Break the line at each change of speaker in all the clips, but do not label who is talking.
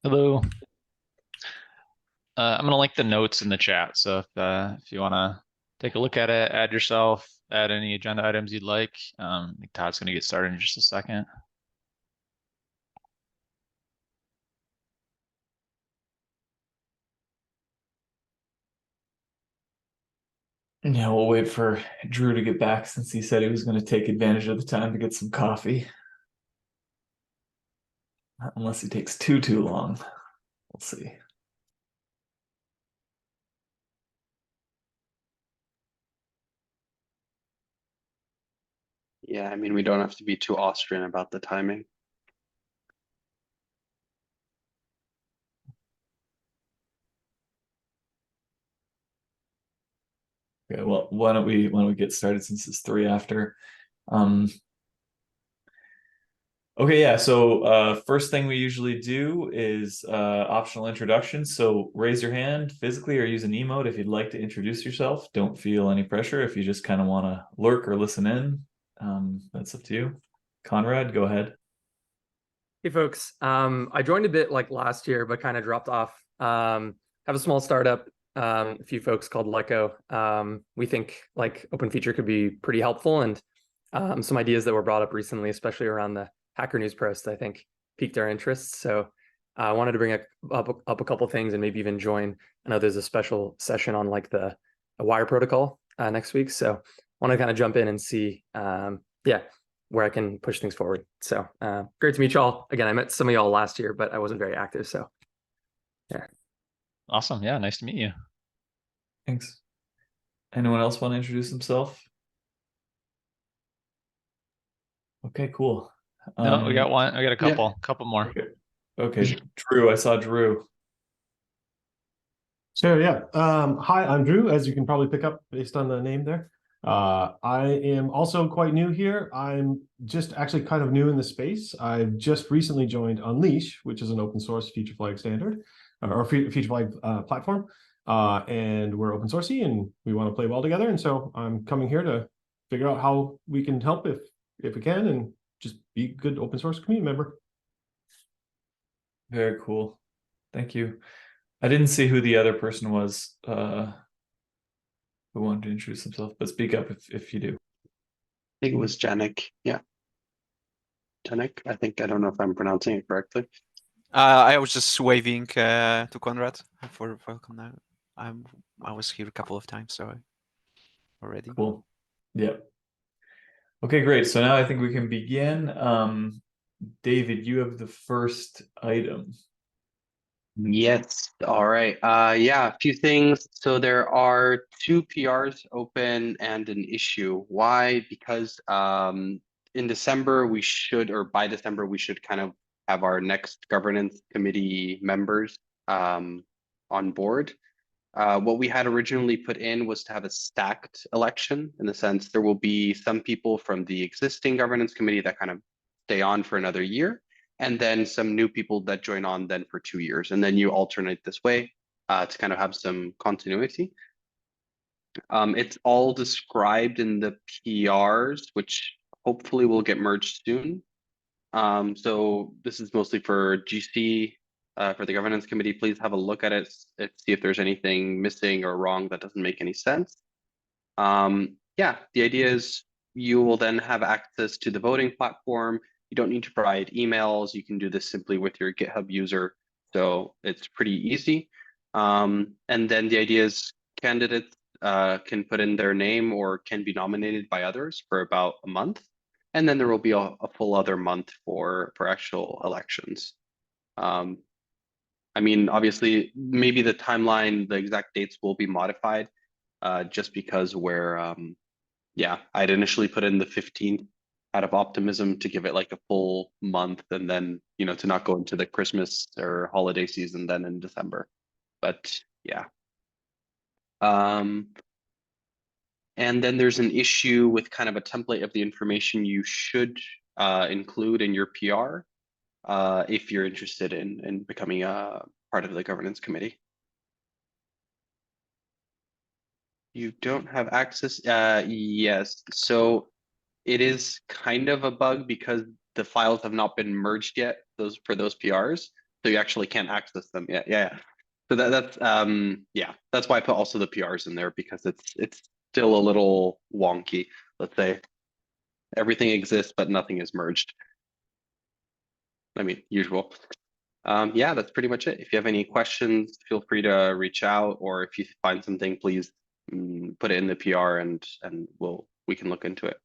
Hello. I'm gonna link the notes in the chat. So if you wanna take a look at it, add yourself, add any agenda items you'd like. I think Todd's gonna get started in just a second. Yeah, we'll wait for Drew to get back since he said he was going to take advantage of the time to get some coffee. Unless he takes too long. We'll see.
Yeah, I mean, we don't have to be too Austrian about the timing.
Okay, well, why don't we get started since it's 3 after. Um, Okay, yeah. So first thing we usually do is optional introductions. So raise your hand physically or use an emote if you'd like to introduce yourself. Don't feel any pressure if you just kind of want to lurk or listen in. That's up to you. Conrad, go ahead.
Hey folks, I joined a bit like last year, but kind of dropped off. Have a small startup, a few folks called Leco. We think like OpenFeature could be pretty helpful, and some ideas that were brought up recently, especially around the Hacker News post, I think piqued our interest. So I wanted to bring up a couple things and maybe even join. I know there's a special session on like the wire protocol next week, so want to kind of jump in and see, yeah, where I can push things forward. So great to meet y'all. Again, I met some of y'all last year, but I wasn't very active. So yeah.
Awesome. Yeah, nice to meet you. Thanks. Anyone else want to introduce himself? Okay, cool.
No,
we got one. I got a couple more. Okay. Drew, I saw Drew.
Sure, yeah. Hi, I'm Drew, as you can probably pick up based on the name there. I am also quite new here. I'm just actually kind of new in the space. I've just recently joined Unleash, which is an open source feature flag standard or feature flag platform. And we're open sourcey and we want to play well together. And so I'm coming here to figure out how we can help if we can and just be a good open source community member.
Very cool. Thank you. I didn't see who the other person was who wanted to introduce himself, but speak up if you do.
I think it was Janik. Yeah. Janik. I don't know if I'm pronouncing it correctly.
I was just waving to Conrad for welcome now. I was here a couple of times, so already.
Cool. Yeah. Okay, great. So now I think we can begin. David, you have the first item.
Yes. All right. Yeah, a few things. So there are 2 PRs open and an issue. Why? Because in December or by December we should kind of have our next governance committee members on board. What we had originally put in was to have a stacked election, in the sense there will be some people from the existing governance committee that kind of stay on for another year, and then some new people that join on then for 2 years. And then you alternate this way to kind of have some continuity. It's all described in the PRs, which hopefully will get merged soon. So this is mostly for GC, for the governance committee. Please have a look at it, see if there's anything missing or wrong that doesn't make any sense. Yeah, the idea is you will then have access to the voting platform. You don't need to provide emails. You can do this simply with your GitHub user. So it's pretty easy. And then the idea is candidates can put in their name or can be nominated by others for about a month. And then there will be a full other month for actual elections. I mean, obviously, maybe the timeline, the exact dates will be modified just because yeah, I'd initially put in the 15th out of optimism to give it like a full month, and then, to not go into the Christmas or holiday season then in December. But yeah. And then there's an issue with kind of a template of the information you should include in your PR if you're interested in becoming a part of the governance committee. You don't have access? Yes. So it is kind of a bug because the files have not been merged yet, for those PRs. So you actually can't access them. Yeah. So that's yeah, that's why I put also the PRs in there, because it's still a little wonky. Let's say everything exists, but nothing is merged. I mean, usual. Yeah, that's pretty much it. If you have any questions, feel free to reach out, or if you find something, please put it in the PR and we can look into it.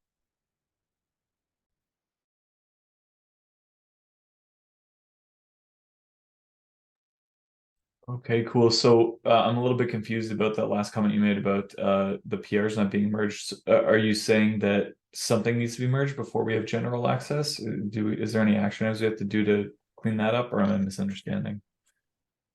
Okay, cool. So I'm a little bit confused about that last comment you made about the PRs not being merged. Are you saying that something needs to be merged before we have general access? Is there any action items we have to do to clean that up, or am I misunderstanding?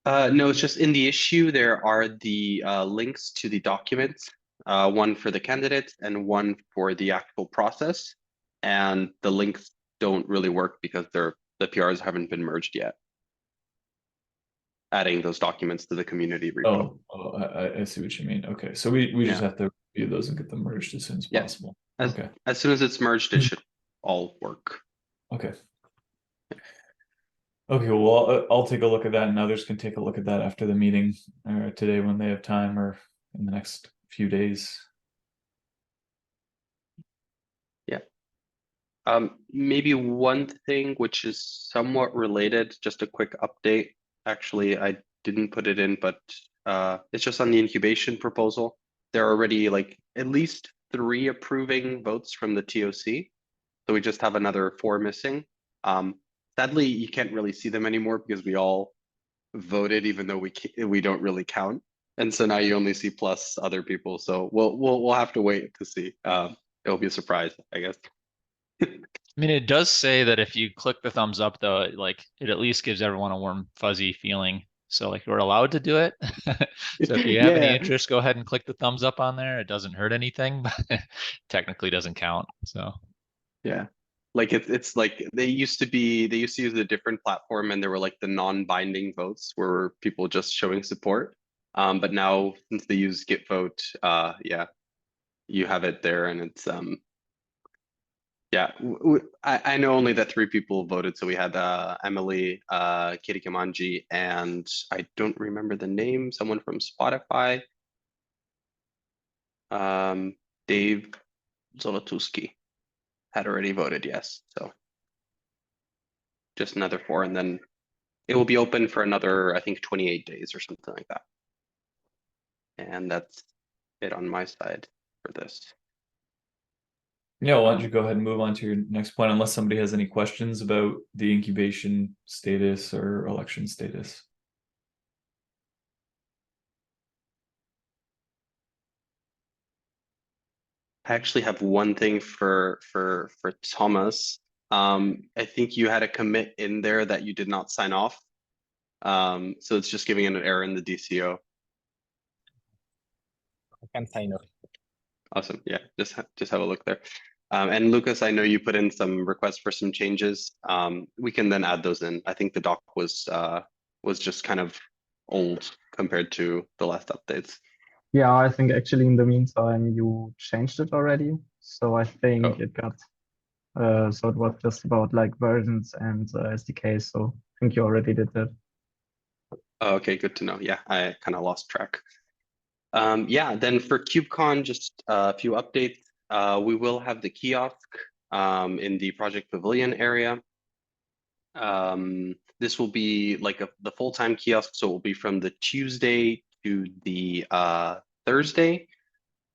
No, it's just in the issue, there are the links to the documents, one for the candidates and one for the actual process. And the links don't really work because the PRs haven't been merged yet. Adding those documents to the community repo.
I see what you mean. Okay, so we just have to review those and get them merged as soon as
Yeah.
possible.
Okay. As soon as it's merged, it should all work.
Okay. Okay, well, I'll take a look at that, and others can take a look at that after the meeting today when they have time, or in the next few days.
Yeah. Maybe one thing which is somewhat related, just a quick update. Actually, I didn't put it in, but it's just on the incubation proposal. There are already like at least 3 approving votes from the TOC. So we just have another 4 missing. Sadly, you can't really see them anymore because we all voted, even though we don't really count. And so now you only see plus other people. So we'll have to wait to see. It'll be a surprise, I guess.
I mean, it does say that if you click the thumbs up, though, like it at least gives everyone a warm, fuzzy feeling. So like you're allowed to do it. So if you have any
Yeah.
interest, go ahead and click the thumbs up on there. It doesn't hurt anything, but technically doesn't count. So
Yeah. Like it's like they used to use a different platform, and there were like the non-binding votes where people just showing support. But now since they use Git vote, yeah, you have it there, and it's yeah, I know only that 3 people voted. So we had Emily, Kitty Kamanji, and I don't remember the name, someone from Spotify. Dave Zolotuski had already voted yes. So just another 4, and then it will be open for another, I think, 28 days or something like that. And that's it on my side for this.
Yeah, why don't you go ahead and move on to your next point, unless somebody has any questions about the incubation status or election status.
I actually have one thing for Thomas. I think you had a commit in there that you did not sign off. So it's just giving an error in the DCO.
I can sign off.
Awesome. Yeah, just have a look there. And Lucas, I know you put in some requests for some changes. We can then add those in. I think the doc was just kind of old compared to the last updates.
Yeah, I think actually in the meantime you changed it already. So I think it got so it was just about like versions and SDK. So I think you already did that.
Oh, okay, good to know. Yeah, I kind of lost track. Yeah, then for KubeCon, just a few updates. We will have the kiosk in the Project Pavilion area. This will be like the full-time kiosk, so it will be from the Tuesday to the Thursday.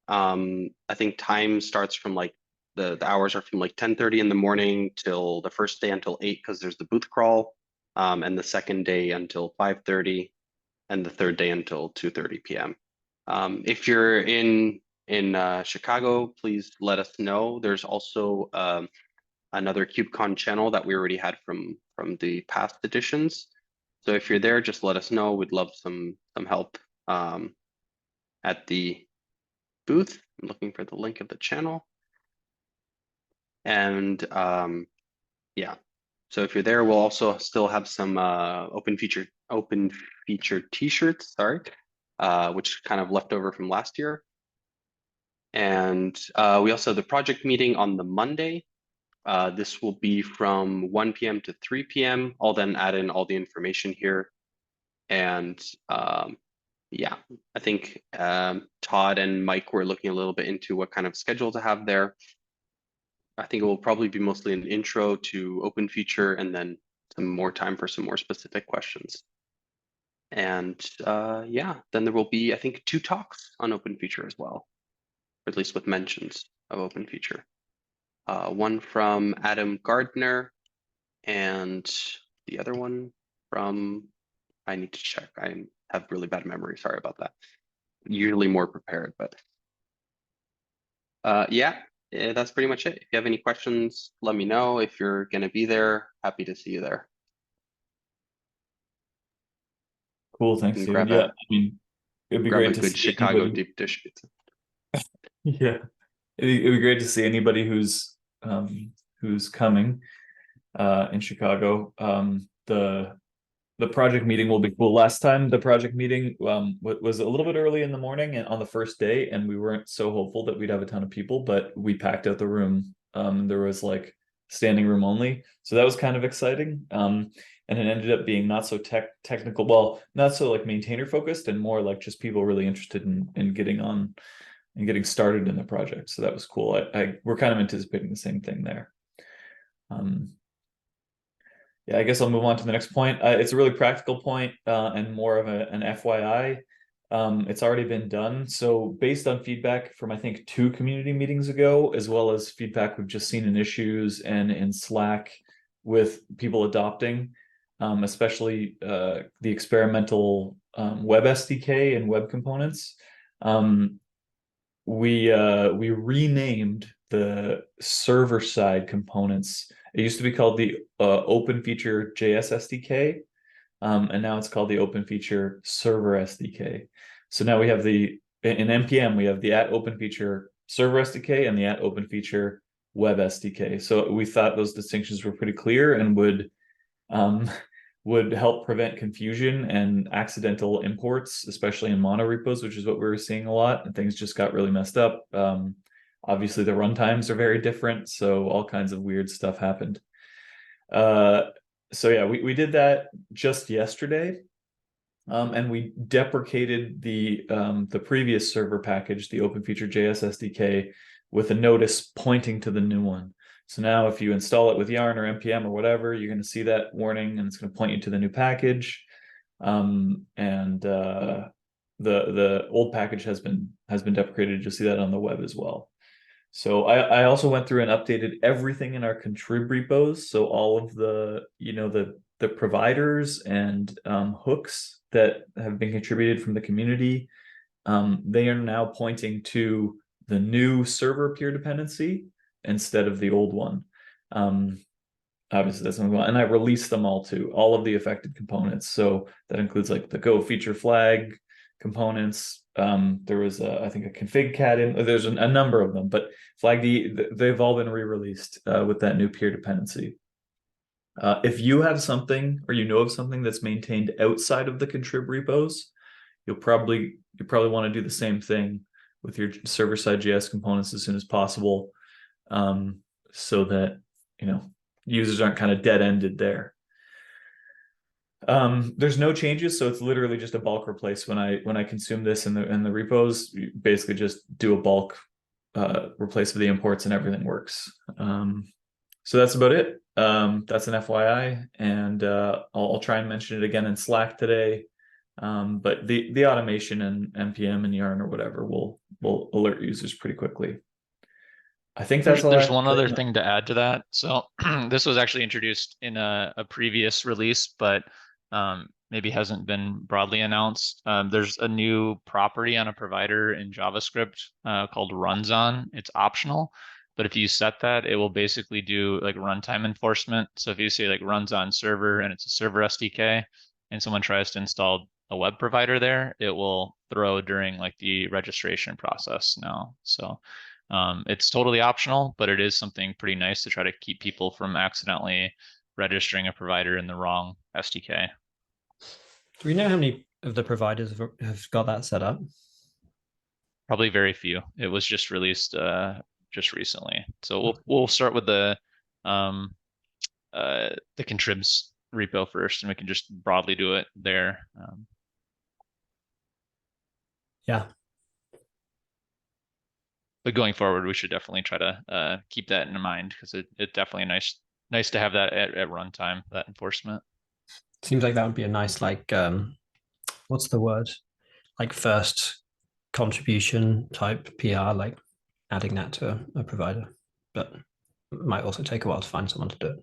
I think time starts from like the hours are from like 10:30 in the morning till the first day until 8 because there's the booth crawl, and the second day until 5:30, and the third day until 2:30 p.m. If you're in Chicago, please let us know. There's also another KubeCon channel that we already had from the past editions. So if you're there, just let us know. We'd love some help at the booth. I'm looking for the link of the channel. And yeah, so if you're there, we'll also still have some OpenFeature t-shirts, sorry, which kind of left over from last year. And we also have the project meeting on the Monday. This will be from 1 p.m. to 3 p.m. I'll then add in all the information here. And yeah, I think Todd and Mike were looking a little bit into what kind of schedule to have there. I think it will probably be mostly an intro to OpenFeature and then some more time for some more specific questions. And yeah, then there will be, I think, 2 talks on OpenFeature as well, or at least with mentions of OpenFeature. One from Adam Gardner and the other one from, I need to check. I have really bad memory. Sorry about that. Usually more prepared, but yeah, that's pretty much it. If you have any questions, let me know. If you're going to be there, happy to see you there.
Cool, thanks,
And
David.
grab
Yeah,
a
I mean, it'd be
grab a
great to
good
see
Chicago
anybody.
deep dish pizza.
Yeah, it'd be great to see anybody who's coming in Chicago. The project meeting will be cool. Last time the project meeting was a little bit early in the morning and on the first day, and we weren't so hopeful that we'd have a ton of people, but we packed out the room. There was like standing room only, so that was kind of exciting. And it ended up being not so technical, well, not so like maintainer focused, and more like just people really interested in getting on and getting started in the project. So that was cool. We're kind of anticipating the same thing there. Yeah, I guess I'll move on to the next point. It's a really practical point, and more of an FYI. It's already been done. So based on feedback from, I think, 2 community meetings ago, as well as feedback we've just seen in issues and in Slack with people adopting, especially the experimental web SDK and web components. We renamed the server side components. It used to be called the OpenFeature JS SDK, and now it's called the OpenFeature Server SDK. So now we have in NPM we have the @OpenFeature Server SDK and the @OpenFeature Web SDK. So we thought those distinctions were pretty clear and would help prevent confusion and accidental imports, especially in mono repos, which is what we were seeing a lot, and things just got really messed up. Obviously, the runtimes are very different, so all kinds of weird stuff happened. So yeah, we did that just yesterday, and we deprecated the previous server package, the OpenFeature JS SDK, with a notice pointing to the new one. So now if you install it with Yarn or NPM or whatever, you're going to see that warning and it's going to point you to the new package. The old package has been deprecated. You'll see that on the web as well. So I also went through and updated everything in our contrib repos. So all of the the providers and hooks that have been contributed from the community, they are now pointing to the new server peer dependency instead of the old one. Obviously that's something, and I released them all to all of the affected components. So that includes like the Go feature flag components. There was I think a config cat in, there's a number of them, but they've all been re-released with that new peer dependency. If you have something or you know of something that's maintained outside of the contrib repos, you'll probably want to do the same thing with your server-side JS components as soon as possible, so that users aren't kind of dead-ended there. There's no changes, so it's literally just a bulk replace. When I consume this in the repos, you basically just do a bulk replace of the imports and everything works. So that's about it. That's an FYI, and I'll try and mention it again in Slack today. But the automation and NPM and Yarn or whatever will alert users pretty quickly. I think that's all.
There's one other thing to add to that. So this was actually introduced in a previous release, but maybe hasn't been broadly announced. There's a new property on a provider in JavaScript called runs on. It's optional, but if you set that, it will basically do like runtime enforcement. So if you say like runs on server and it's a server SDK and someone tries to install a web provider there, it will throw during like the registration process now. So it's totally optional, but it is something pretty nice to try to keep people from accidentally registering a provider in the wrong SDK.
Do we know how many of the providers have got that set up?
Probably very few. It was just released just recently. So we'll start with the the contribs repo first, and we can just broadly do it there.
Yeah.
But going forward, we should definitely try to keep that in mind, because it's definitely nice to have that at runtime, that enforcement.
Seems like that would be a nice, like, what's the word? Like first contribution type PR, like adding that to a provider, but it might also take a while to find someone to do it.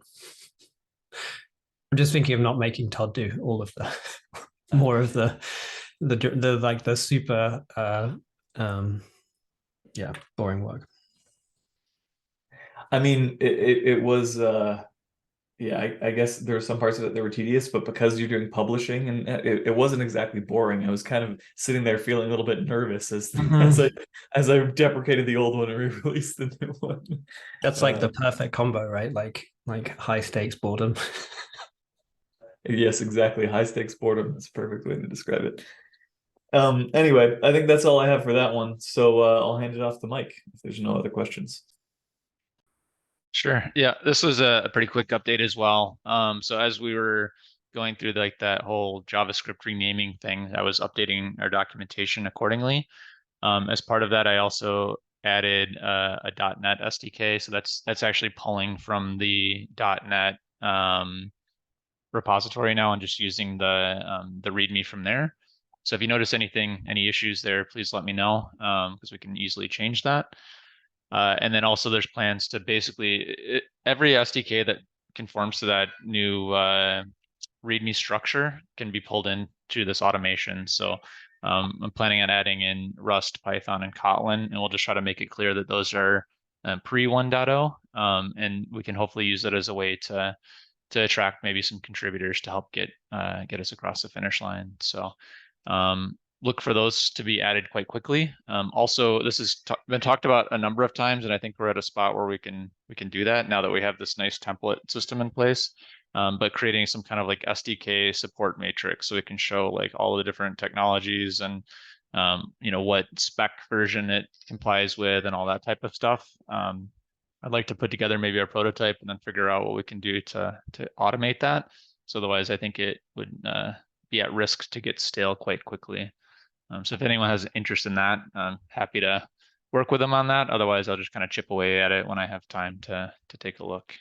I'm just thinking of not making Todd do all of the more of the like the super yeah, boring work.
I mean, it was yeah, I guess there were some parts of it that were tedious, but because you're doing publishing, and it wasn't exactly boring. I was kind of sitting there feeling a little bit nervous as as I deprecated the old one and re-released the new one.
That's like the perfect combo, right? Like high stakes boredom.
Yes, exactly. High stakes boredom. That's a perfect way to describe it. Anyway, I think that's all I have for that one. So I'll hand it off to Mike if there's no other questions.
Sure. Yeah, this was a pretty quick update as well. So as we were going through like that whole JavaScript renaming thing, I was updating our documentation accordingly. As part of that, I also added a .NET SDK. So that's actually pulling from the .NET repository now and just using the README from there. So if you notice any issues there, please let me know, because we can easily change that. And then also there's plans to basically every SDK that conforms to that new README structure can be pulled into this automation. So I'm planning on adding in Rust, Python, and Kotlin, and we'll just try to make it clear that those are pre 1.0, and we can hopefully use it as a way to attract maybe some contributors to help get us across the finish line. So look for those to be added quite quickly. Also, this has been talked about a number of times, and I think we're at a spot where we can do that now that we have this nice template system in place. But creating some kind of like SDK support matrix, so we can show like all the different technologies and what spec version it complies with and all that type of stuff. I'd like to put together maybe a prototype and then figure out what we can do to automate that. So otherwise, I think it would be at risk to get stale quite quickly. So if anyone has interest in that, I'm happy to work with them on that. Otherwise, I'll just kind of chip away at it when I have time to take a look.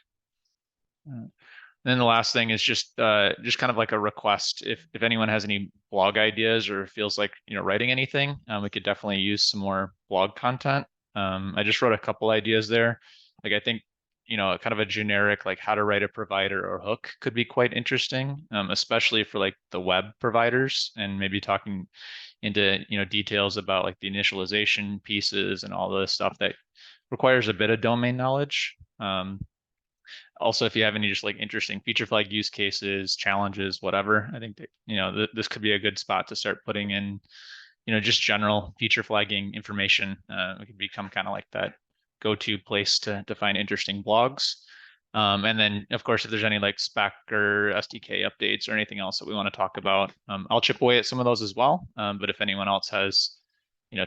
Then the last thing is just kind of like a request. If anyone has any blog ideas or feels like writing anything, we could definitely use some more blog content. I just wrote a couple ideas there. Like I think kind of a generic like how to write a provider or hook could be quite interesting, especially for like the web providers, and maybe talking into details about like the initialization pieces and all the stuff that requires a bit of domain knowledge. Also, if you have any just like interesting feature flag use cases, challenges, whatever, I think that this could be a good spot to start putting in just general feature flagging information. We could become kind of like that go-to place to find interesting blogs. And then, of course, if there's any like spec or SDK updates or anything else that we want to talk about, I'll chip away at some of those as well. But if anyone else has,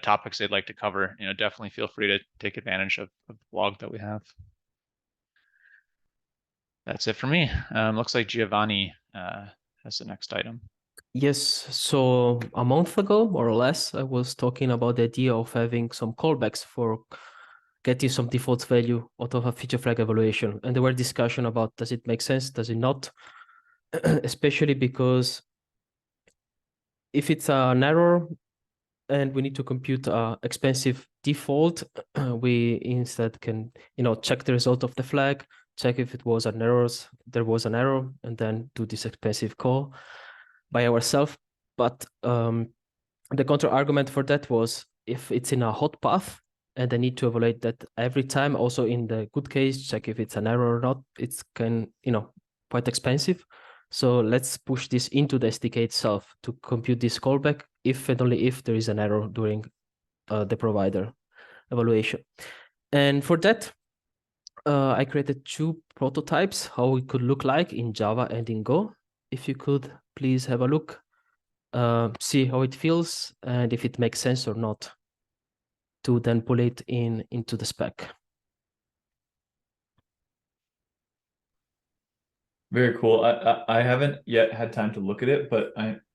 topics they'd like to cover, definitely feel free to take advantage of the blog that we have. That's it for me. Looks like Giovanni has the next item.
Yes, so a month ago, more or less, I was talking about the idea of having some callbacks for getting some default value out of a feature flag evaluation. And there were discussion about, does it make sense, does it not? Especially because if it's an error and we need to compute an expensive default, we instead can, check the result of the flag, check if it was an error, there was an error, and then do this expensive call by ourselves. But the counter argument for that was, if it's in a hot path and I need to evaluate that every time, also in the good case, check if it's an error or not, it's quite expensive. So let's push this into the SDK itself to compute this callback if and only if there is an error during the provider evaluation. And for that, I created 2 prototypes, how it could look like in Java and in Go. If you could please have a look, see how it feels and if it makes sense or not to then pull it into the spec.
Very cool. I haven't yet had time to look at it, but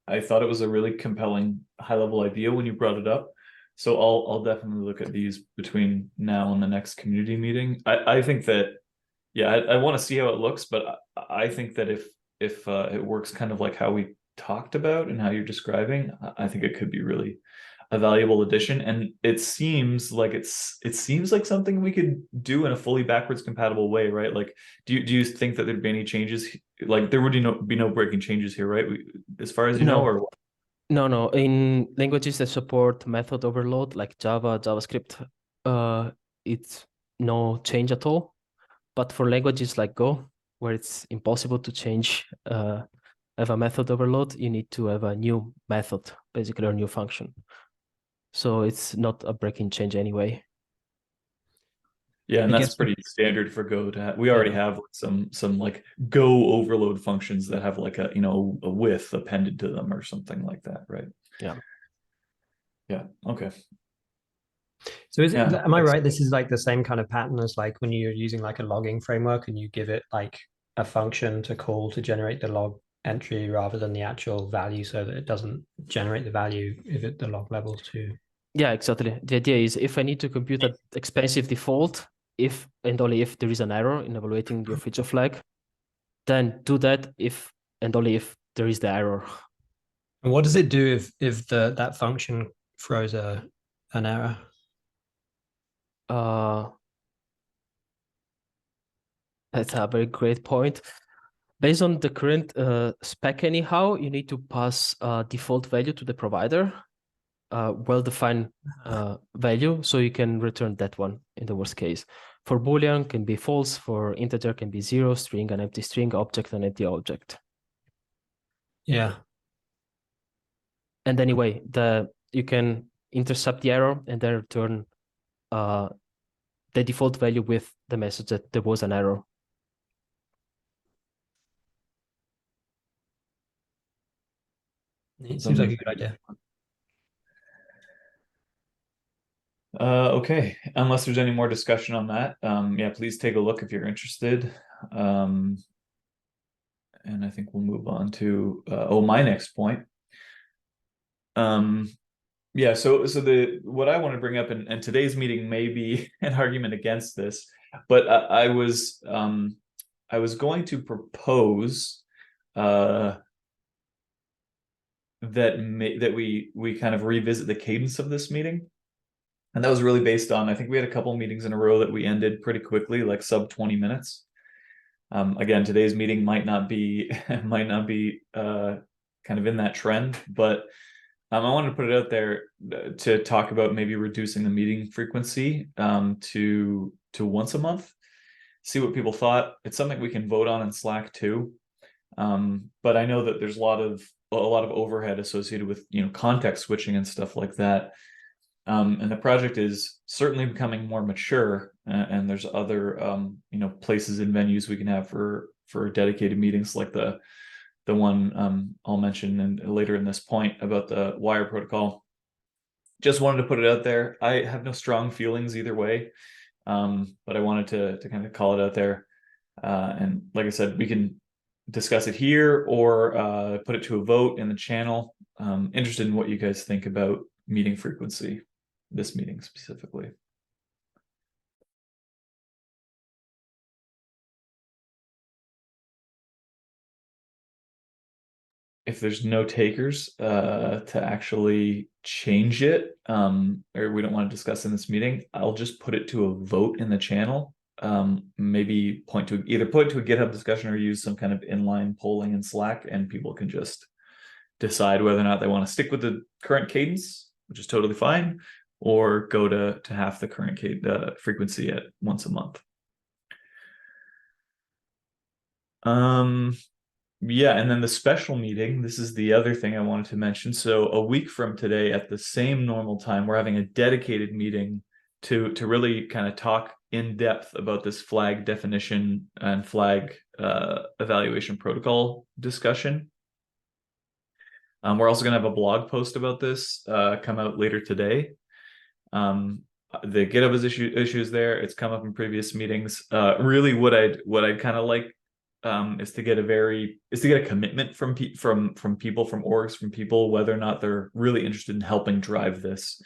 I thought it was a really compelling high level idea when you brought it up. So I'll definitely look at these between now and the next community meeting. I think that yeah, I want to see how it looks, but I think that if it works kind of like how we talked about and how you're describing, I think it could be really a valuable addition. And it seems like it seems like something we could do in a fully backwards compatible way, right? Like, do you think that there'd be any changes? Like, there would be no breaking changes here, right? As far as you know,
No.
or what?
No. In languages that support method overload, like Java, JavaScript, it's no change at all. But for languages like Go, where it's impossible to change, have a method overload, you need to have a new method, basically a new function. So it's not a breaking change anyway.
Yeah, and
I
that's
guess
pretty standard for Go to have. We already
Yeah.
have some like Go overload functions that have like a a with appended to them or something like that, right?
Yeah.
Yeah. Okay.
So is it,
Yeah.
am I right? This is like the same kind of pattern as like when you're using like a logging framework and you give it like a function to call to generate the log entry rather than the actual value so that it doesn't generate the value if it the log level's too.
Yeah, exactly. The idea is if I need to compute an expensive default, if and only if there is an error in evaluating your feature flag, then do that if and only if there is the error.
And what does it do if that function throws an error?
That's a very great point. Based on the current spec anyhow, you need to pass a default value to the provider, well-defined value, so you can return that one in the worst case. For Boolean can be false, for integer can be 0, string an empty string, object an empty object.
Yeah.
And anyway, you can intercept the error and then return the default value with the message that there was an error.
It seems like a good idea.
Okay, unless there's any more discussion on that, yeah, please take a look if you're interested. And I think we'll move on to my next point. Yeah, so what I want to bring up, and today's meeting may be an argument against this, but I was going to propose that we kind of revisit the cadence of this meeting. And that was really based on, I think we had a couple meetings in a row that we ended pretty quickly, like sub 20 minutes. Again, today's meeting might not be kind of in that trend, but I wanted to put it out there to talk about maybe reducing the meeting frequency to once a month. See what people thought. It's something we can vote on in Slack too. But I know that there's a lot of overhead associated with context switching and stuff like that. And the project is certainly becoming more mature, and there's other places and venues we can have for dedicated meetings, like the one I'll mention later in this point about the wire protocol. Just wanted to put it out there. I have no strong feelings either way, but I wanted to kind of call it out there. And like I said, we can discuss it here or put it to a vote in the channel. Interested in what you guys think about meeting frequency, this meeting specifically. If there's no takers to actually change it, or we don't want to discuss in this meeting, I'll just put it to a vote in the channel. Maybe either point to a GitHub discussion or use some kind of inline polling in Slack, and people can just decide whether or not they want to stick with the current cadence, which is totally fine, or go to half the current frequency at once a month. Yeah, and then the special meeting, this is the other thing I wanted to mention. So a week from today at the same normal time, we're having a dedicated meeting to really kind of talk in depth about this flag definition and flag evaluation protocol discussion. We're also going to have a blog post about this come out later today. The GitHub issues there. It's come up in previous meetings. Really, what I'd kind of like is to get a commitment from people, from orgs, from people, whether or not they're really interested in helping drive this.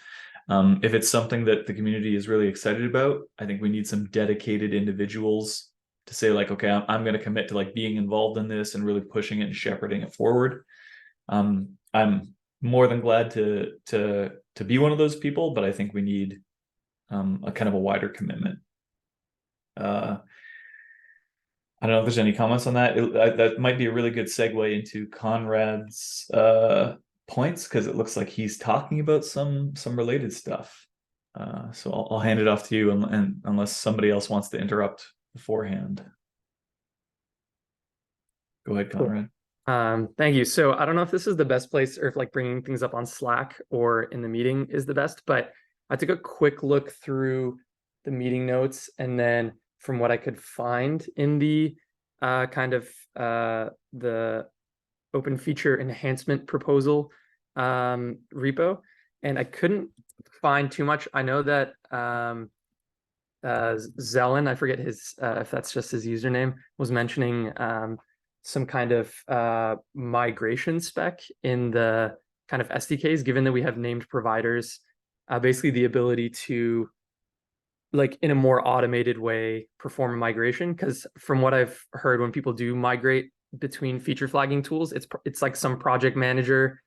If it's something that the community is really excited about, I think we need some dedicated individuals to say like, okay, I'm going to commit to like being involved in this and really pushing it and shepherding it forward. I'm more than glad to be one of those people, but I think we need a kind of a wider commitment. I don't know if there's any comments on that. That might be a really good segue into Conrad's points, because it looks like he's talking about some related stuff. So I'll hand it off to you, and unless somebody else wants to interrupt beforehand. Go ahead, Conrad.
Thank you. So I don't know if this is the best place, or if like bringing things up on Slack or in the meeting is the best, but I took a quick look through the meeting notes, and then from what I could find in the the OpenFeature enhancement proposal repo, and I couldn't find too much. I know that Zelen, I forget his if that's just his username, was mentioning some kind of migration spec in the kind of SDKs, given that we have named providers, basically the ability to, like, in a more automated way, perform a migration. Because from what I've heard, when people do migrate between feature flagging tools, it's like some project manager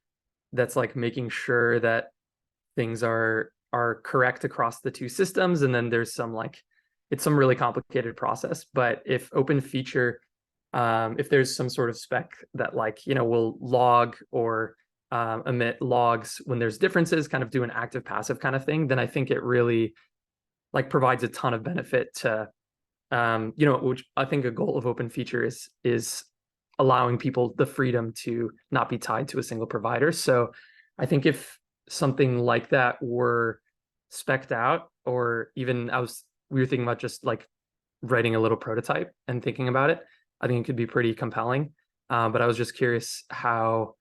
that's like making sure that things are correct across the two systems, and then there's some it's some really complicated process. But if OpenFeature, if there's some sort of spec that will log or emit logs when there's differences, kind of do an active passive kind of thing, then I think it really provides a ton of benefit to which I think a goal of OpenFeature is allowing people the freedom to not be tied to a single provider. So I think if something like that were spec'd out, or even we were thinking about just writing a little prototype and thinking about it, I think it could be pretty compelling. But I was just curious how,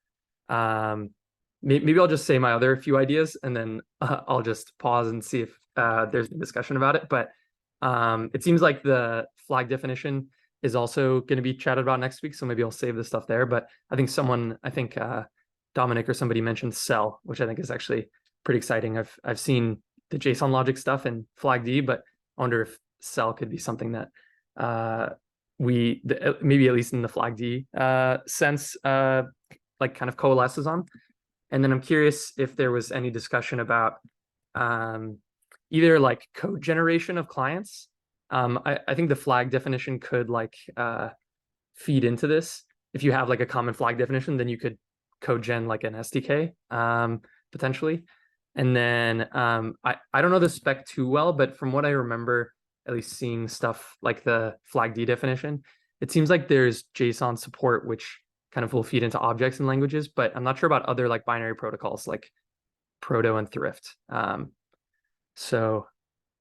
maybe I'll just say my other few ideas, and then I'll just pause and see if there's a discussion about it. But it seems like the flag definition is also going to be chatted about next week, so maybe I'll save the stuff there. But I think Dominic or somebody mentioned cell, which I think is actually pretty exciting. I've seen the JSON logic stuff in FlagD, but I wonder if cell could be something that maybe at least in the FlagD sense kind of coalesces on. And then I'm curious if there was any discussion about either code generation of clients. I think the flag definition could feed into this. If you have a common flag definition, then you could code gen an SDK potentially. And then I don't know the spec too well, but from what I remember, at least seeing stuff like the FlagD definition, it seems like there's JSON support, which kind of will feed into objects and languages, but I'm not sure about other binary protocols like Proto and Thrift. So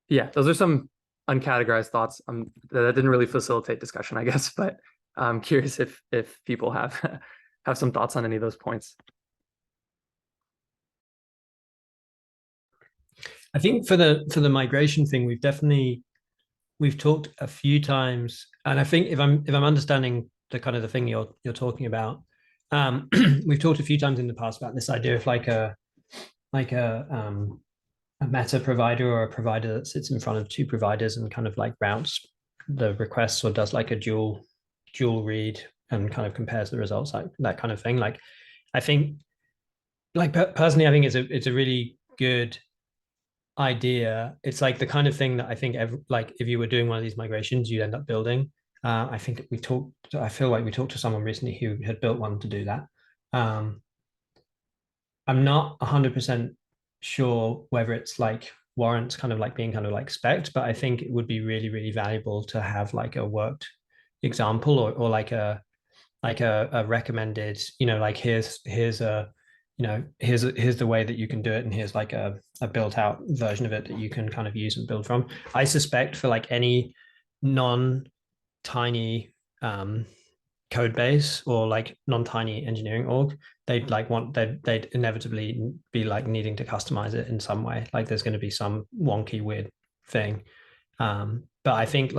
yeah, those are some uncategorized thoughts. That didn't really facilitate discussion, I guess, but I'm curious if people have some thoughts on any of those points.
I think for the migration thing, we've talked a few times, and I think if I'm understanding the kind of the thing you're talking about, we've talked a few times in the past about this idea of a meta provider, or a provider that sits in front of two providers and kind of routes the requests, or does a dual read and kind of compares the results, that kind of thing. I think personally, I think it's a really good idea. It's the kind of thing that I think if you were doing one of these migrations, you'd end up building. I think I feel like we talked to someone recently who had built one to do that. I'm not 100% sure whether it's warrants kind of being kind of spec'd, but I think it would be really, really valuable to have a worked example, or a recommended, here's the way that you can do it, and here's a built out version of it that you can kind of use and build from. I suspect for any non-tiny code base or non-tiny engineering org, they'd inevitably be needing to customize it in some way. There's going to be some wonky weird thing, but I think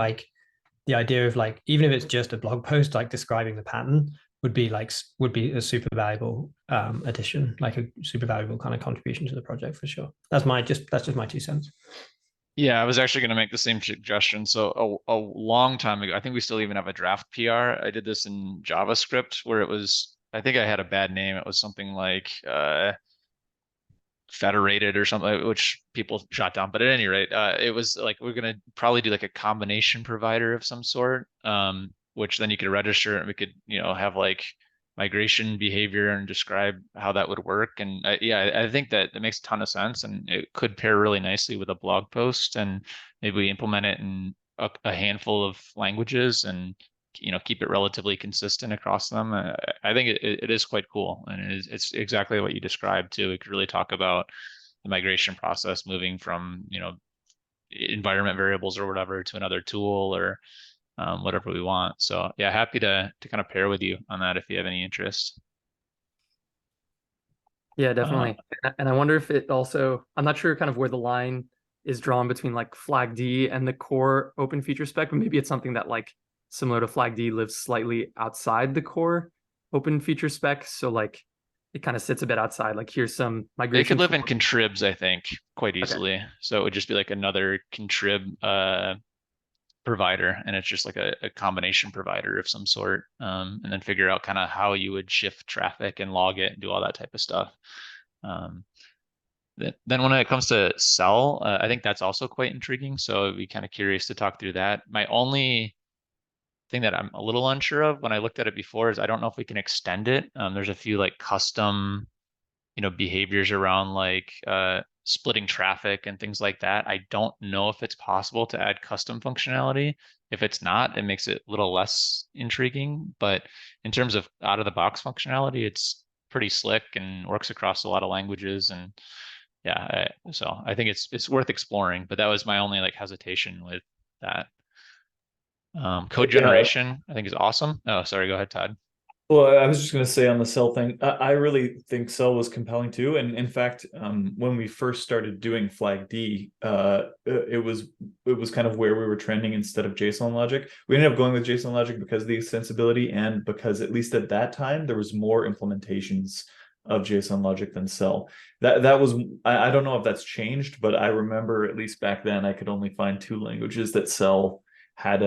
the idea of like, even if it's just a blog post, like describing the pattern would be a super valuable addition, like a super valuable kind of contribution to the project for sure. That's just my 2 cents.
Yeah, I was actually going to make the same suggestion. So a long time ago, I think we still even have a draft PR. I did this in JavaScript where it was, I think I had a bad name. It was something like federated or something, which people shot down. But at any rate, it was like we're going to probably do like a combination provider of some sort, which then you could register and we could, have like migration behavior and describe how that would work. And I think that it makes a ton of sense and it could pair really nicely with a blog post, and maybe we implement it in a handful of languages and keep it relatively consistent across them. I think it is quite cool, and it's exactly what you described too. We could really talk about the migration process, moving from environment variables or whatever to another tool or whatever we want. So yeah, happy to kind of pair with you on that if you have any interest.
Yeah, definitely. And I wonder if it also, I'm not sure kind of where the line is drawn between like flag D and the core open feature spec, but maybe it's something that like similar to flag D lives slightly outside the core open feature spec. So like it kind of sits a bit outside. Like here's some
They
migration.
could live in contribs, I think, quite easily. Okay. So it would just be like another contrib provider, and it's just like a combination provider of some sort, and then figure out kind of how you would shift traffic and log it and do all that type of stuff. Then when it comes to sell, I think that's also quite intriguing. So I'd be kind of curious to talk through that. My only thing that I'm a little unsure of when I looked at it before is I don't know if we can extend it. There's a few like custom behaviors around like splitting traffic and things like that. I don't know if it's possible to add custom functionality. If it's not, it makes it a little less intriguing. But in terms of out of the box functionality, it's pretty slick and works across a lot of languages. And yeah, so I think it's worth exploring. But that was my only like hesitation with that. Code generation, I think, is awesome. Oh, sorry, go ahead, Todd.
Well, I was just going to say on the cell thing, I really think cell was compelling too. And in fact, when we first started doing flag D, it was kind of where we were trending instead of JSON logic. We ended up going with JSON logic because of the extensibility and because at least at that time, there was more implementations of JSON logic than cell. That was, I don't know if that's changed, but I remember at least back then I could only find 2 languages that cell had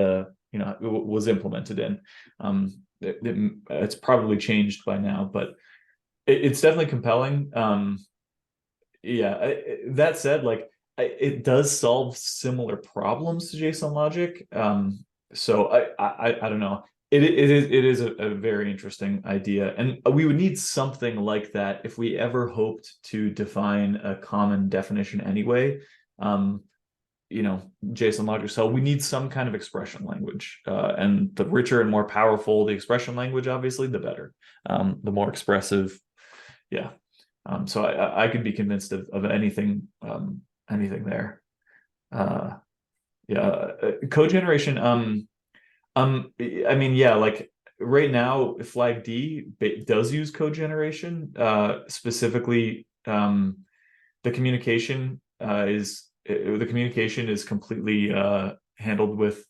was implemented in. It's probably changed by now, but it's definitely compelling. That said, like it does solve similar problems to JSON logic. So I don't know. It is a very interesting idea, and we would need something like that if we ever hoped to define a common definition anyway. JSON logic cell, we need some kind of expression language, and the richer and more powerful the expression language, obviously, the better, the more expressive. Yeah. So I could be convinced of anything there. Code generation. I mean, yeah, like right now, flag D does use code generation. Specifically, the communication is completely handled with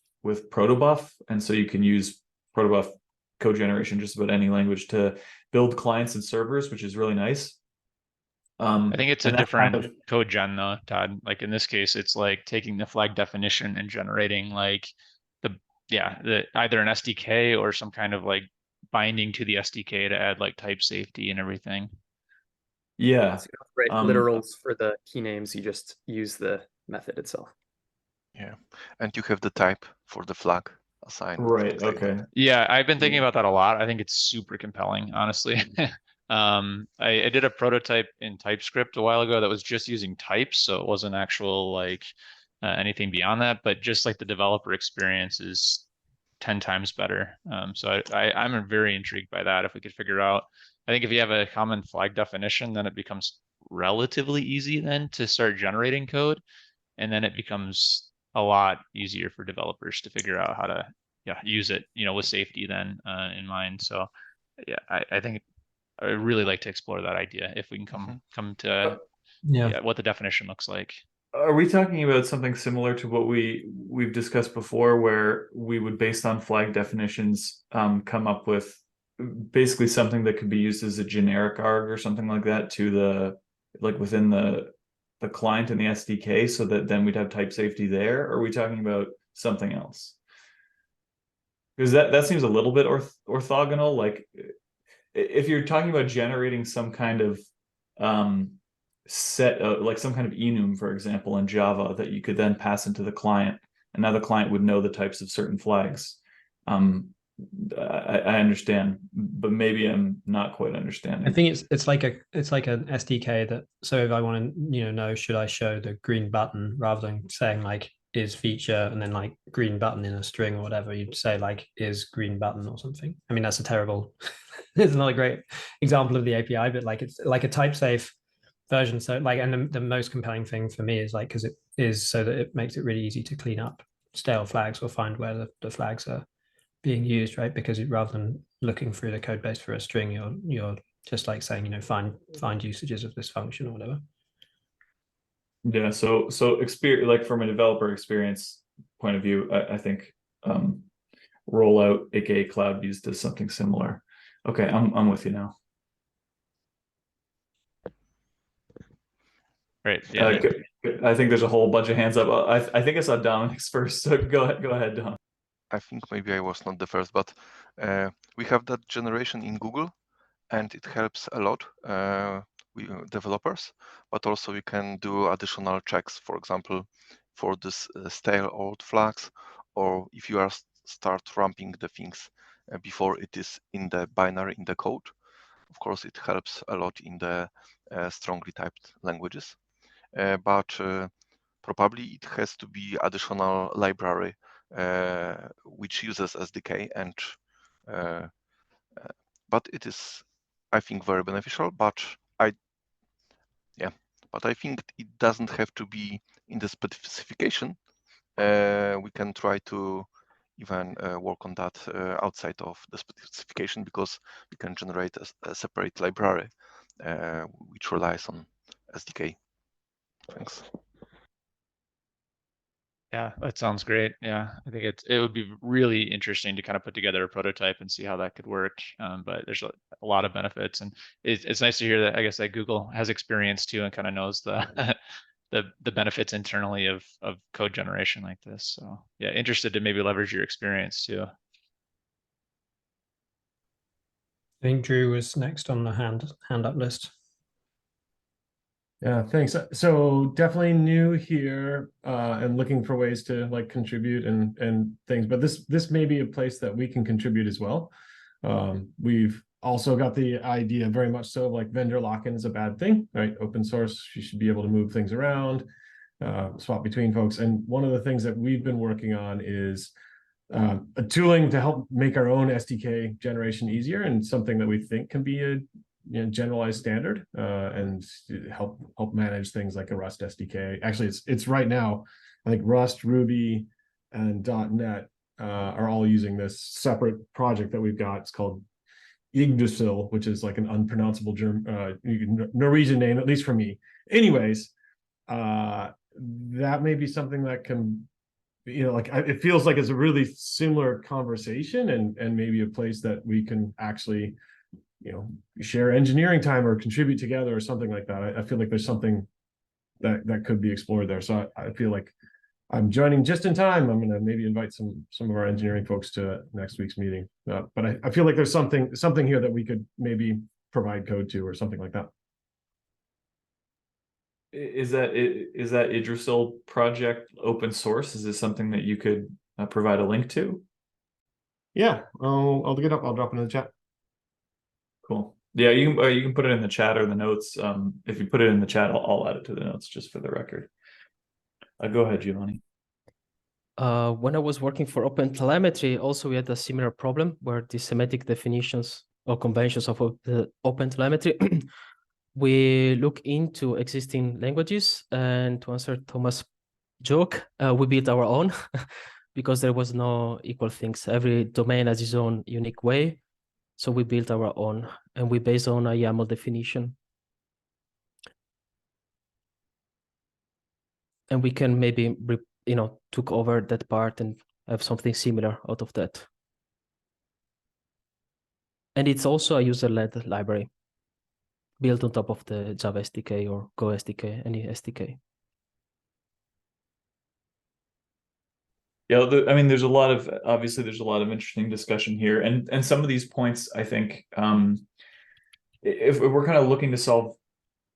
protobuf, and so you can use protobuf code generation just about any language to build clients and servers, which is really nice.
I think it's a different code gen though, Todd. Like in this case, it's like taking the flag definition and generating like either an SDK or some kind of like binding to the SDK to add like type safety and everything.
Yeah.
So you don't write literals for the key names, you just use the method itself.
Yeah, and you have the type for the flag assigned.
Right. Okay.
Yeah, I've been thinking about that a lot. I think it's super compelling, honestly. I did a prototype in TypeScript a while ago that was just using types, so it wasn't actual like anything beyond that, but just like the developer experience is 10 times better. So I'm very intrigued by that. If we could figure out, I think if you have a common flag definition, then it becomes relatively easy then to start generating code, and then it becomes a lot easier for developers to figure out how to use it, with safety then in mind. So yeah, I think I really like to explore that idea if we can come to what the definition looks like.
Are we talking about something similar to what we've discussed before, where we would, based on flag definitions, come up with basically something that could be used as a generic arg or something like that to the, like within the client and the SDK, so that then we'd have type safety there? Or are we talking about something else? Because that seems a little bit orthogonal. Like if you're talking about generating some kind of set, like some kind of enum, for example, in Java that you could then pass into the client, and now the client would know the types of certain flags. I understand, but maybe I'm not quite understanding.
I think it's like an SDK that, so if I want to know should I show the green button rather than saying like is feature and then like green button in a string or whatever, you'd say like is green button or something. I mean, that's a terrible it's not a great example of the API, but like it's like a type safe version. So like, and the most compelling thing for me is like, because it is so that it makes it really easy to clean up stale flags or find where the flags are being used, right? Because rather than looking through the code base for a string, you're just like saying, find usages of this function or whatever.
Yeah, so experience, like from a developer experience point of view, I think rollout, aka Cloud Views, does something similar. Okay, I'm with you now.
Right. Yeah.
I think there's a whole bunch of hands up. I think I saw Dominic's first, so go ahead, Dom.
I think maybe I was not the first, but we have that generation in Google, and it helps a lot we developers. But also we can do additional checks, for example, for this stale old flags, or if you are start ramping the things before it is in the binary in the code. Of course, it helps a lot in the strongly typed languages, but probably it has to be additional library which uses SDK, and but it is, I think, very beneficial. But I think it doesn't have to be in the specification. We can try to even work on that outside of the specification, because we can generate a separate library which relies on SDK. Thanks.
Yeah, that sounds great. Yeah, I think it would be really interesting to kind of put together a prototype and see how that could work. But there's a lot of benefits, and it's nice to hear that, I guess, that Google has experience too and kind of knows the the benefits internally of code generation like this. So yeah, interested to maybe leverage your experience too.
I think Drew was next on the hand up list.
Yeah, thanks. So definitely new here, and looking for ways to like contribute and things, but this may be a place that we can contribute as well. We've also got the idea very much so of like vendor lock-in is a bad thing, right? Open source, you should be able to move things around, swap between folks. And one of the things that we've been working on is a tooling to help make our own SDK generation easier, and something that we think can be a generalized standard, and help manage things like a Rust SDK. Actually, it's right now, I think Rust, Ruby, and .NET are all using this separate project that we've got. It's called Yggdrasil, which is like an unpronounceable Norwegian name, at least for me. Anyways, that may be something that can, like, it feels like it's a really similar conversation, and maybe a place that we can actually share engineering time or contribute together or something like that. I feel like there's something that could be explored there. So I feel like I'm joining just in time. I'm going to maybe invite some of our engineering folks to next week's meeting. But I feel like there's something here that we could maybe provide code to or something like that.
Is that Yggdrasil project open source? Is this something that you could provide a link to?
Yeah, I'll dig it up. I'll drop it in the chat.
Cool. Yeah, you can put it in the chat or the notes. If you put it in the chat, I'll add it to the notes just for the record. Go ahead, Giovanni.
When I was working for OpenTelemetry, also we had a similar problem where the semantic definitions or conventions of the OpenTelemetry, we look into existing languages, and to answer Thomas' joke, we built our own because there was no equal things. Every domain has its own unique way. So we built our own, and we based on a YAML definition. and we can maybe took over that part and have something similar out of that. And it's also a user-led library built on top of the Java SDK or Go SDK, any SDK.
Yeah, I mean, there's a lot of interesting discussion here, and some of these points, I think, if we're kind of looking to solve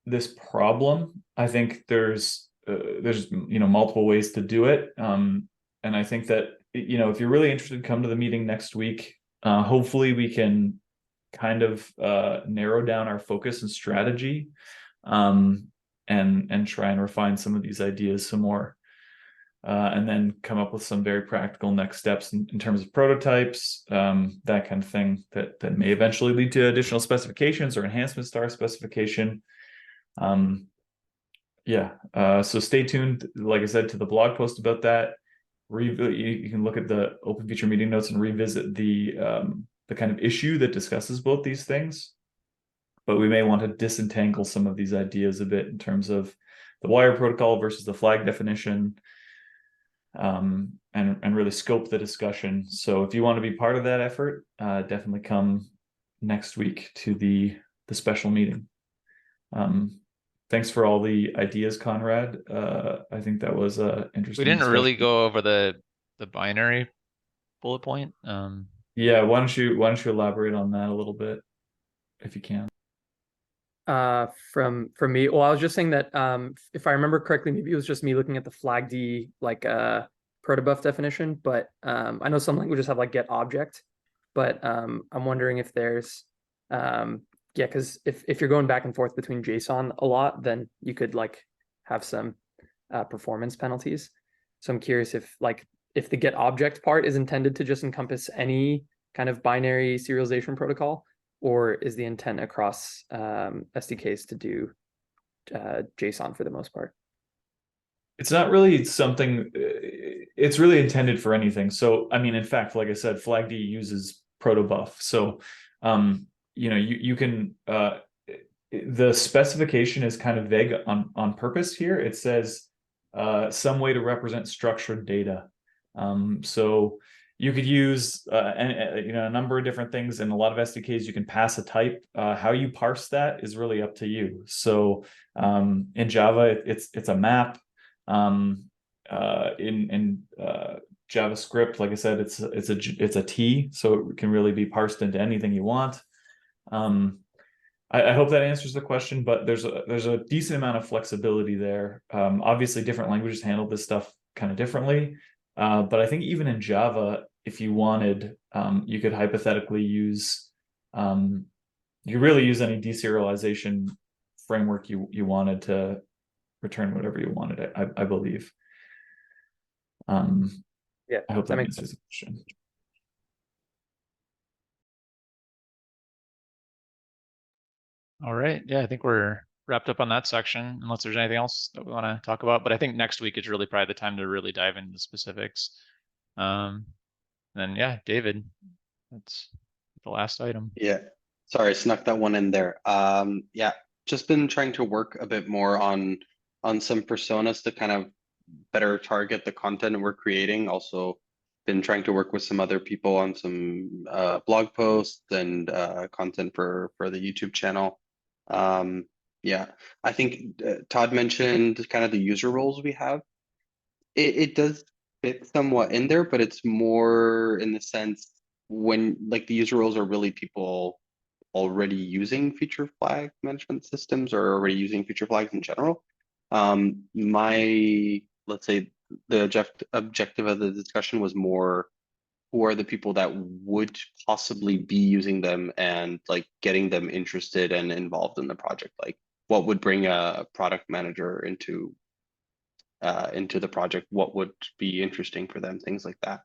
this problem, I think there's multiple ways to do it, and I think that if you're really interested, come to the meeting next week. Hopefully, we can kind of narrow down our focus and strategy, and try and refine some of these ideas some more. And then come up with some very practical next steps in terms of prototypes, that kind of thing that may eventually lead to additional specifications or enhancements to our specification. So stay tuned, like I said, to the blog post about that. You can look at the OpenFeature meeting notes and revisit the kind of issue that discusses both these things. But we may want to disentangle some of these ideas a bit in terms of the wire protocol versus the flag definition, and really scope the discussion. So if you want to be part of that effort, definitely come next week to the special meeting. Thanks for all the ideas, Conrad. I think that was interesting.
We didn't really
discussion.
go over the binary bullet point.
Yeah, why don't you elaborate on that a little bit, if you can?
From me, well, I was just saying that if I remember correctly, maybe it was just me looking at the flag D protobuf definition, but I know some languages have like get object, but I'm wondering if there's because if you're going back and forth between JSON a lot, then you could like have some performance penalties. So I'm curious if the get object part is intended to just encompass any kind of binary serialization protocol, or is the intent across SDKs to do JSON for the most part?
It's not really something, it's really intended for anything. So, I mean, in fact, like I said, FlagD uses protobuf. So, you can, the specification is kind of vague on purpose here. It says some way to represent structured data. So you could use a number of different things. In a lot of SDKs, you can pass a type. How you parse that is really up to you. So in Java, it's a map. In JavaScript, like I said, it's a T, so it can really be parsed into anything you want. I hope that answers the question, but there's a decent amount of flexibility there. Obviously, different languages handle this stuff kind of differently, but I think even in Java, if you wanted, you could hypothetically use, you could really use any deserialization framework you wanted to return whatever you wanted. I believe.
Yeah,
I hope that
makes
answers
sense.
the question.
All right. Yeah, I think we're wrapped up on that section, unless there's anything else that we want to talk about. But I think next week is really probably the time to really dive into the specifics. Then yeah, David, that's the last item.
Yeah, sorry, I snuck that one in there. Yeah, just been trying to work a bit more on some personas to kind of better target the content we're creating. Also been trying to work with some other people on some blog posts and content for the YouTube channel. Yeah, I think Todd mentioned kind of the user roles we have. It does fit somewhat in there, but it's more in the sense when like the user roles are really people already using feature flag management systems or already using feature flags in general. Let's say the objective of the discussion was more who are the people that would possibly be using them and like getting them interested and involved in the project. Like what would bring a product manager into the project, what would be interesting for them, things like that.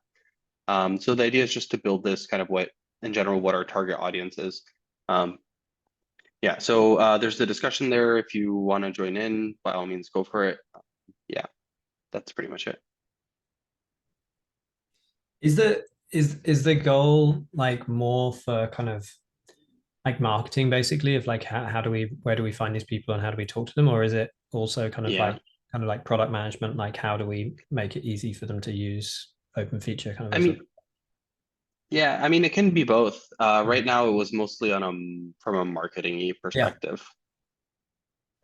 So the idea is just to build this kind of what our target audience is. Yeah, so there's the discussion there. If you want to join in, by all means, go for it. Yeah, that's pretty much it.
Is the goal like more for kind of like marketing basically of like where do we find these people and how do we talk to them, or is it also kind of like kind of like product management, like how do we make it easy for them to use OpenFeature kind of
I
as a
mean, yeah, I mean, it can be both. Right now, it was mostly on from a marketing perspective.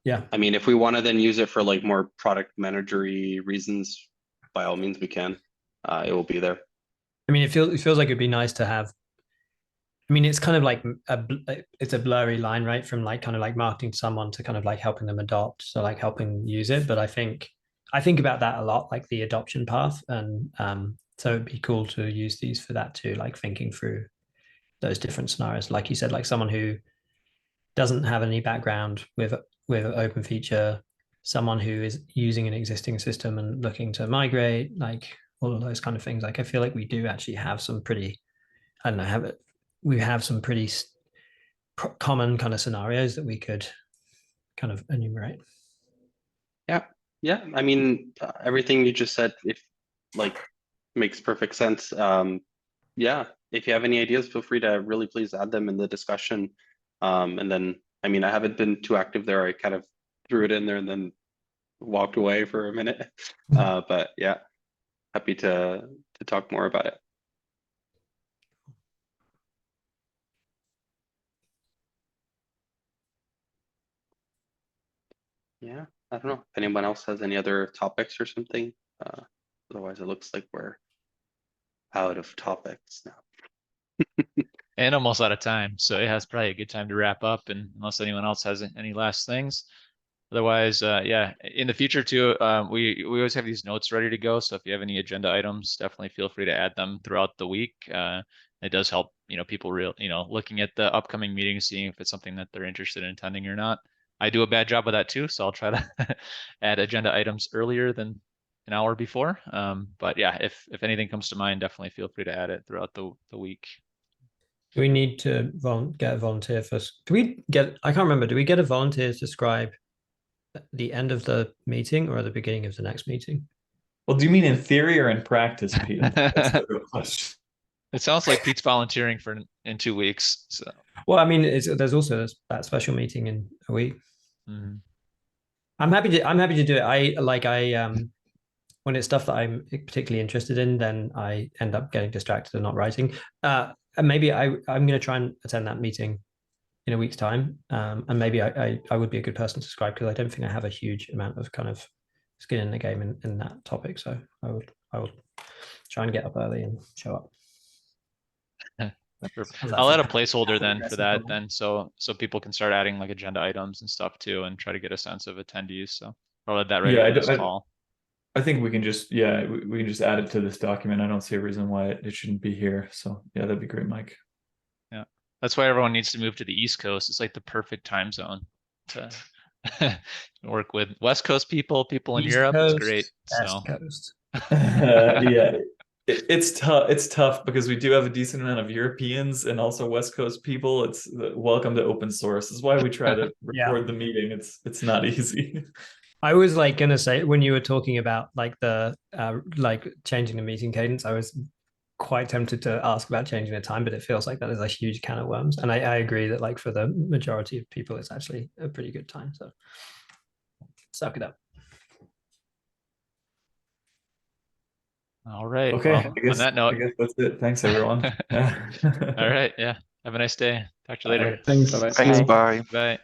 yeah.
I mean, if we want to then use it for like more product managery reasons, by all means we can. It will be there.
I mean, it feels like it'd be nice to have. I mean, it's kind of like it's a blurry line, right? From like kind of like marketing to someone to kind of like helping them adopt, so like helping use it. But I think about that a lot, like the adoption path, and so it'd be cool to use these for that too, like thinking through those different scenarios. Like you said, like someone who doesn't have any background with OpenFeature, someone who is using an existing system and looking to migrate, like all of those kind of things. Like I feel like we do actually have some pretty, I don't know, we have some pretty common kind of scenarios that we could kind of enumerate.
Yeah. I mean, everything you just said, if like makes perfect sense. Yeah, if you have any ideas, feel free to really please add them in the discussion. And then, I mean, I haven't been too active there. I kind of threw it in there and then walked away for a minute. But yeah, happy to talk more about it. Yeah, I don't know if anyone else has any other topics or something. Otherwise, it looks like we're out of topics now.
And almost out of time. So it has probably a good time to wrap up, and unless anyone else has any last things. Otherwise, yeah, in the future too, we always have these notes ready to go. So if you have any agenda items, definitely feel free to add them throughout the week. It does help, people looking at the upcoming meetings, seeing if it's something that they're interested in attending or not. I do a bad job of that too, so I'll try to add agenda items earlier than an hour before. But yeah, if anything comes to mind, definitely feel free to add it throughout the week.
Do we need to get a volunteer first? I can't remember, do we get a volunteer to scribe at the end of the meeting or at the beginning of the next meeting?
Well, do you mean in theory or in practice, Pete? That's the real question.
It sounds like Pete's volunteering for in 2 weeks. So,
well, I mean, there's also that special meeting in a week.
mm-hmm.
I'm happy to do it. When it's stuff that I'm particularly interested in, then I end up getting distracted and not writing. And maybe I'm going to try and attend that meeting in a week's time. And maybe I would be a good person to subscribe, because I don't think I have a huge amount of kind of skin in the game in that topic. So I will try and get up early and show up.
I'll add a placeholder then for that then, so people can start adding like agenda items and stuff too, and try to get a sense of attendees. So I'll add that right after this call.
I think we can just we can just add it to this document. I don't see a reason why it shouldn't be here. So yeah, that'd be great, Mike.
Yeah, that's why everyone needs to move to the East Coast. It's like the perfect time zone to work with West Coast people in
East
Europe.
Coast,
it's great.
West
So
Coast.
Yeah. It's tough. It's tough because we do have a decent amount of Europeans and also West Coast people. It's welcome to open source. This is why we try to record the meeting. It's not easy.
I was like gonna say, when you were talking about like the like changing the meeting cadence, I was quite tempted to ask about changing the time, but it feels like that is a huge can of worms. And I agree that like for the majority of people, it's actually a pretty good time. So suck it up.
all right.
Okay.
Well, on that note,
I guess that's it. Thanks, everyone.
All right. Yeah. Have a nice day. Talk to you later.
Thanks.
Thanks. Bye.
Bye.